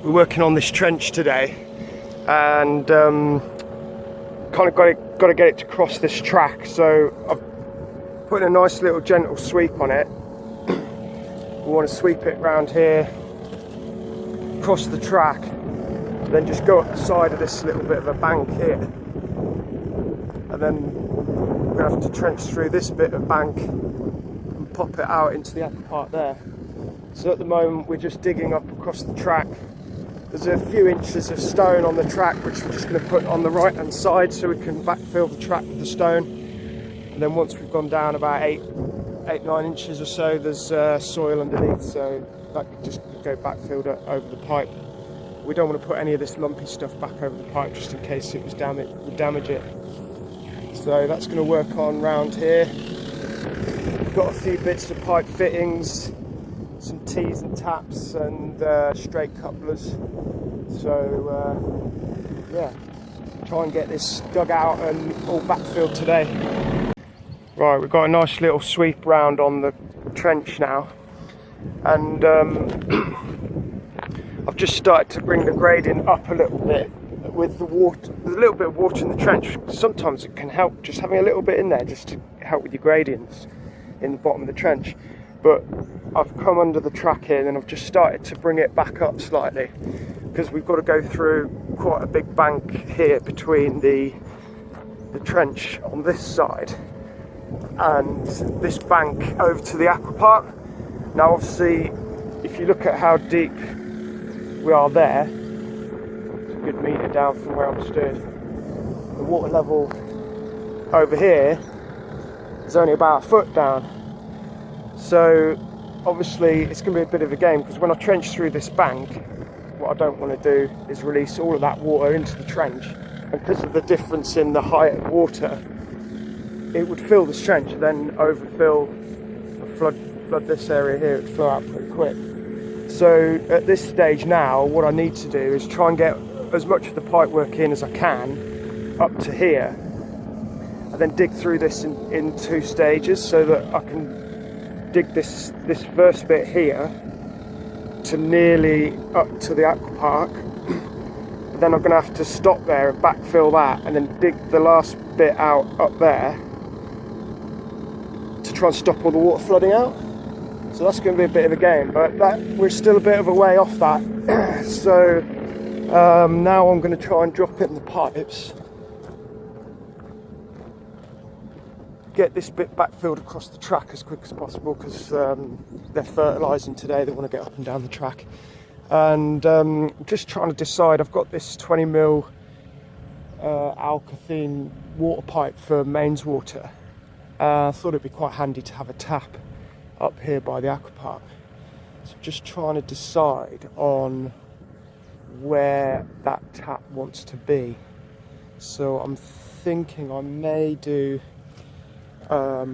We're working on this trench today, and kind of got to get it to cross this track. So I've put a nice little gentle sweep on it. We want to sweep it round here, cross the track, then just go up the side of this little bit of a bank here, and then we're going to have to trench through this bit of bank and pop it out into the upper part there. So at the moment we're just digging up across the track. There's a few inches of stone on the track which we're just going to put on the right hand side so we can backfill the track with the stone. And then once we've gone down about 8-9 inches or so, there's soil underneath, so that could just go backfilled over the pipe. We don't want to put any of this lumpy stuff back over the pipe just in case it would damage it. So that's going to work on round here. We've got a few bits of pipe fittings, some T's and taps and straight couplers. So yeah, try and get this dug out and all backfilled today. Right, we've got a nice little sweep round on the trench now, and I've just started to bring the gradient up a little bit with the water. There's a little bit of water in the trench. Sometimes it can help just having a little bit in there just to help with your gradients in the bottom of the trench. But I've come under the track here and I've just started to bring it back up slightly because we've got to go through quite a big bank here between the trench on this side and this bank over to the aqua park. Now obviously if you look at how deep we are there, it's a good metre down from where I'm stood, the water level over here is only about a foot down. So obviously it's going to be a bit of a game because when I trench through this bank, what I don't want to do is release all of that water into the trench, and because of the difference in the height of water, it would fill this trench and then overfill and flood this area here. It would flow out pretty quick. So at this stage now, what I need to do is try and get as much of the pipe work in as I can up to here, and then dig through this in 2 stages so that I can dig this first bit here to nearly up to the aqua park. Then I'm going to have to stop there and backfill that and then dig the last bit out up there to try and stop all the water flooding out. So that's going to be a bit of a game, but we're still a bit of a way off that. So now I'm going to try and drop in the pipes, get this bit backfilled across the track as quick as possible because they're fertilising today. They want to get up and down the track, and just trying to decide. I've got this 20mm Alkathene water pipe for mains water. I thought it'd be quite handy to have a tap up here by the aqua park. So just trying to decide on where that tap wants to be. So I'm thinking I may do a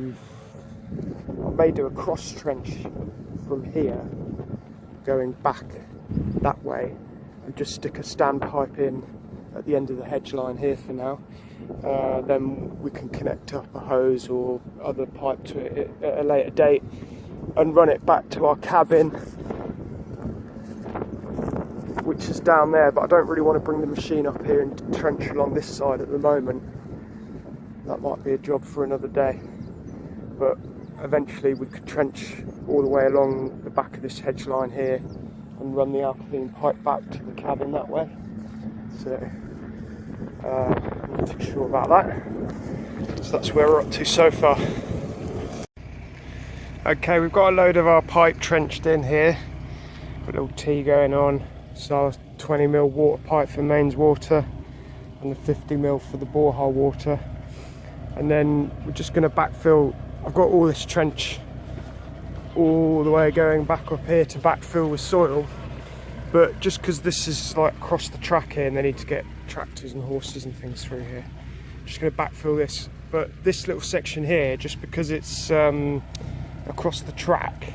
cross trench from here going back that way and just stick a standpipe in at the end of the hedge line here for now. Then we can connect up a hose or other pipe to it at a later date and run it back to our cabin, which is down there, but I don't really want to bring the machine up here and trench along this side at the moment. That might be a job for another day, but eventually we could trench all the way along the back of this hedge line here and run the Alkathene pipe back to the cabin that way. So I'm not too sure about that. So that's where we're up to so far. Okay, we've got a load of our pipe trenched in here. Got a little T going on. So our 20mm water pipe for mains water and the 50mm for the borehole water. And then we're just going to backfill. I've got all this trench all the way going back up here to backfill with soil, but just because this is like across the track here and they need to get tractors and horses and things through here, I'm just going to backfill this. But this little section here, just because it's across the track,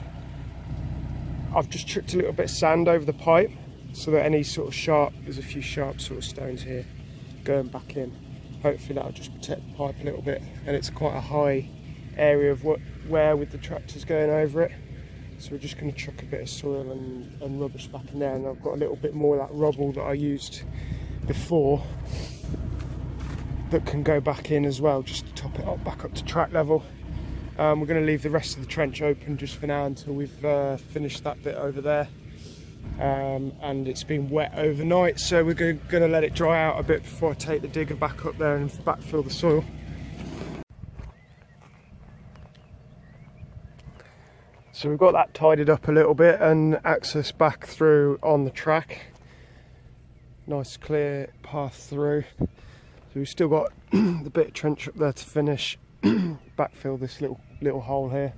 I've just tripped a little bit of sand over the pipe so that any sort of sharp, there's a few sharp sort of stones here going back in. Hopefully that'll just protect the pipe a little bit, and it's quite a high area of where with the tractors going over it, So we're just going to chuck a bit of soil and rubbish back in there, and I've got a little bit more of that rubble that I used before that can go back in as well, just to top it up back up to track level. We're going to leave the rest of the trench open just for now until we've finished that bit over there. And it's been wet overnight, so we're going to let it dry out a bit before I take the digger back up there and backfill the soil. So we've got that tidied up a little bit and access back through on the track. Nice clear path through. So we've still got the bit of trench up there to finish, backfill this little hole here,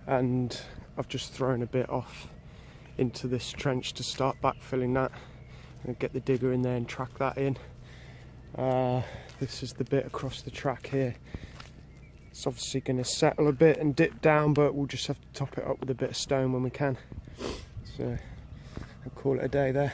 and I've just thrown a bit off into this trench to start backfilling that. And get the digger in there and track that in. This is the bit across the track here. It's obviously going to settle a bit and dip down, but we'll just have to top it up with a bit of stone when we can. So I'll call it a day there.